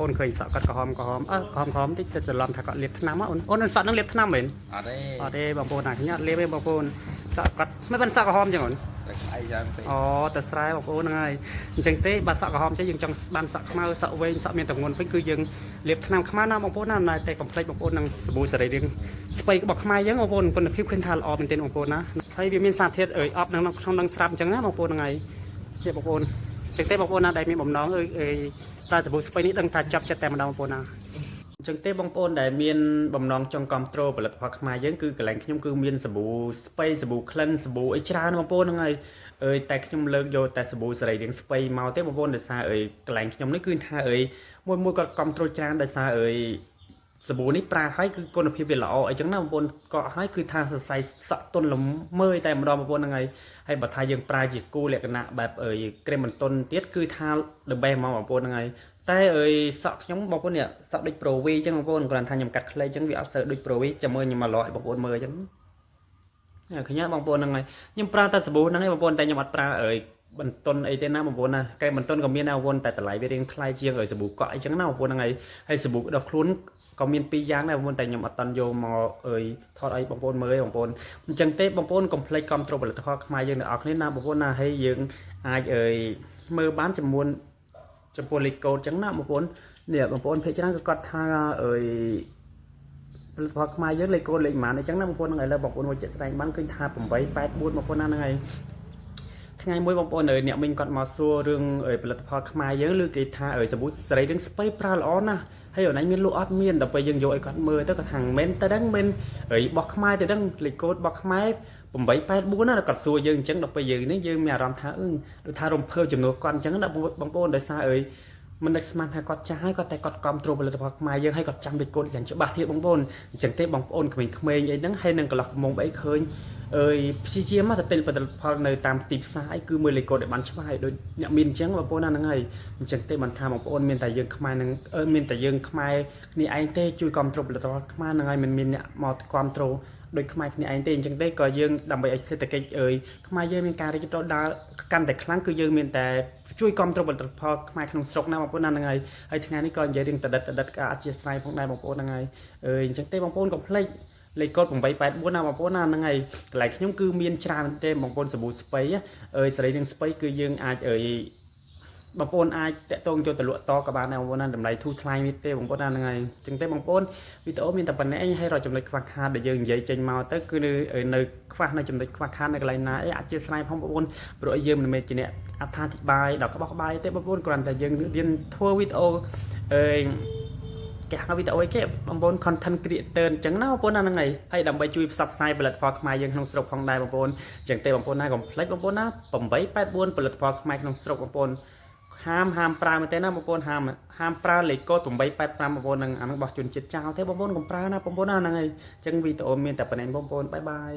ប្អូនឃើញសក់គាត់ក្រហមតិចទៅច្រឡំថាគាត់លាបថ្នាំអូនសក់នឹងលាបថ្នាំមែនអត់ទេបងប្អូនណាខ្ញុំអត់លាបទេបងប្អូនសក់គាត់មិនបានសក់ក្រហមចឹងអូនអូតែស្រែបងប្អូនហ្នឹងហើយអញ្ចឹងទេបើសក់ក្រហមចេះយើងចង់បានសក់ខ្មៅសក់វែងសក់មានទម្ងន់ពេញគឺយើងលាបថ្នាំខ្មៅណាបងប្អូនណាតែកុំភ្លេចបងប្អូននឹងសាប៊ូសរីរាង្គស្ពៃរបស់ខ្មែរចឹងបងប្អូនគុណភាពឃើញថាល្អមែនទែនបងប្អូនណាហើយវាមានសារធាតុអប់នៅក្នុងនឹងស្រាប់អញ្ចឹងណាបងប្អូនហ្នឹងហើយនេះបងប្អូនអញ្ចឹងទេបងប្អូនណាដែលមានបំណងតែសាប៊ូស្ពៃនេះដឹងថាចាប់ចិត្តតែម្ដងបងប្អូនណាអញ្ចឹងទេបងប្អូនដែលមានបំណងចង់គ្រប់គ្រងផលិតផលខ្មែរយើងគឺកន្លែងខ្ញុំគឺមានសាប៊ូស្ពៃសាប៊ូក្លិនសាប៊ូអីច្រើនបងប្អូនហ្នឹងហើយតែខ្ញុំលើកយកតែសាប៊ូសរីរាង្គស្ពៃមកទេបងប្អូនដោយសារកន្លែងខ្ញុំនេះគឺថាមួយគាត់គ្រប់គ្រងច្រើនដោយសារសាប៊ូនេះប្រើហើយគឺគុណភាពវាល្អអីចឹងណាបងប្អូនក៏ហើយគឺថាសរសៃសក់ទន់ល្មើយតែម្ដងបងប្អូនហ្នឹងហើយបើថាយើងប្រើជាគូលក្ខណៈបែបក្រែមបន្ទន់ទៀតគឺថា the best មកបងប្អូនហ្នឹងហើយតែសក់ខ្ញុំបងប្អូននេះសក់ដូច Pro V ចឹងបងប្អូនគ្រាន់ថាខ្ញុំកាត់ខ្លីចឹងវាអត់សូវដូច Pro V ចាំមើលខ្ញុំមកលោះឲ្យបងប្អូនមើលចឹងឃើញបងប្អូនហ្នឹងហើយខ្ញុំប្រើតែសាប៊ូហ្នឹងឯងបងប្អូនតែខ្ញុំអត់ប្រើបន្ទន់អីទេណាបងប្អូនណាក្រែមបន្ទន់ក៏មានដែរបងប្អូនតែតម្លៃវារៀងថ្លៃជាងសាប៊ូកក់អីចឹងណាបងប្អូនហ្នឹងហើយសាប៊ូដោះខ្លួនក៏មាន2យ៉ាងដែរបងប្អូនតែខ្ញុំអត់តន់យកមកថតឲ្យបងប្អូនមើលបងប្អូនអញ្ចឹងទេបងប្អូនកុំភ្លេចគ្រប់គ្រងផលិតផលខ្មែរយើងទាំងអស់គ្នាណាបងប្អូនណាហើយយើងអាចមើលបានចំពោះលេខកូដអញ្ចឹងណាបងប្អូននេះបងប្អូនភាគច្រើនក៏គាត់ថាផលិតផលខ្មែរយើងលេខកូដលេខប៉ុន្មានអញ្ចឹងណាបងប្អូនហ្នឹងឥឡូវបងប្អូនមកជាក់ស្ដែងបានឃើញថា884បងប្អូនណាហ្នឹងហើយថ្ងៃមួយបងប្អូនអ្នកមីងគាត់មកសួររឿងផលិតផលខ្មែរយើងឬគេថាសាប៊ូសរីរាង្គស្ពៃប្រើល្អណាស់ហើយអូនឯងមានលក់អត់មានដល់ពេលយើងយកឲ្យគាត់មើលទៅគាត់ថាមិនមែនទៅដឹងមិនបោះខ្មែរទៅដឹងលេខកូដបោះខ្មែរ884ណាគាត់សួរយើងអញ្ចឹងដល់ពេលយើងនេះយើងមានអារម្មណ៍ថាដូចថារំភើបចំនួនគាត់អញ្ចឹងណាបងប្អូនដោយសារមិននឹកស្មានថាគាត់ចាស់ហើយគាត់តែគាត់គ្រប់គ្រងផលិតផលខ្មែរយើងហើយគាត់ចាំលេខកូដយ៉ាងច្បាស់ទៀតបងប្អូនអញ្ចឹងទេបងប្អូនក្មេងៗអីហ្នឹងហើយនឹងកន្លោះកំងអីឃើញព្យាយាមទៅទិញផលិតផលនៅតាមទីផ្សារអីគឺមើលលេខកូដឲ្យបានច្បាស់ឲ្យដូចអ្នកមានអញ្ចឹងបងប្អូនណាហ្នឹងហើយអញ្ចឹងទេមិនថាបងប្អូនមានតែយើងខ្មែរនឹងមានតែយើងខ្មែរគ្នាឯងទេជួយគ្រប់គ្រងផលិតផលខ្មែរហ្នឹងហើយមិនមានអ្នកមកគ្រប់គ្រងដូចខ្មែរគ្នាឯងទេអញ្ចឹងទេក៏យើងដើម្បីឲ្យសេដ្ឋកិច្ចខ្មែរយើងមានការរីកចម្រើនដើរកាន់តែខ្លាំងគឺយើងមានតែជួយគ្រប់គ្រងផលិតផលខ្មែរក្នុងស្រុកណាបងប្អូនណាហ្នឹងហើយថ្ងៃនេះក៏និយាយរឿងតដិតក៏អធិស្ឋានផងដែរបងប្អូនហ្នឹងហើយអញ្ចឹងទេបងប្អូនកុំភ្លេចលេខកូដ884ណាបងប្អូនណាហ្នឹងហើយកន្លែងខ្ញុំគឺមានច្រើនទេបងប្អូនសាប៊ូស្ពៃសរីរាង្គស្ពៃគឺយើងអាចបងប្អូនអាចតាក់ទងចូលទៅលក់តក៏បានដែរបងប្អូនណាតម្លៃធូរថ្លៃនេះទេបងប្អូនណាហ្នឹងហើយអញ្ចឹងទេបងប្អូនវីដេអូមានតែប៉ុណ្ណេះឯងហើយរកចំណុចខ្វះខាតដែលយើងនិយាយចេញមកទៅគឺនៅខ្វះនៅចំណុចខ្វះខាតនៅកន្លែងណាអធិស្ឋានផងបងប្អូនព្រោះយើងមិនមែនជាអ្នកអត្ថាធិប្បាយដល់ក្បោះក្បាយទេបងប្អូនគ្រាន់តែយើងរៀនធ្វើវីដេអូគេហៅវីដេអូអីគេបងប្អូន content creator អញ្ចឹងណាបងប្អូនណាហ្នឹងហើយដើម្បីជួយផ្សព្វផ្សាយផលិតផលខ្មែរយើងក្នុងស្រុកផងដែរបងប្អូនអញ្ចឹងទេបងប្អូនណាកុំភ្លេចបងប្អូនណា884ផលិតផលខ្មែរក្នុងស្រុកបងប្អូនហាមប្រើមែនទេណាបងប្អូនហាមប្រើលេខកូដ885បងប្អូនហ្នឹងអានឹងរបស់ជនជាតិចៅទេបងប្អូនកុំប្រើណាបងប្អូនណាហ្នឹងហើយអញ្ចឹងវីដេអូមានតែប៉ុណ្្នេះបងប្អូនបាយបាយ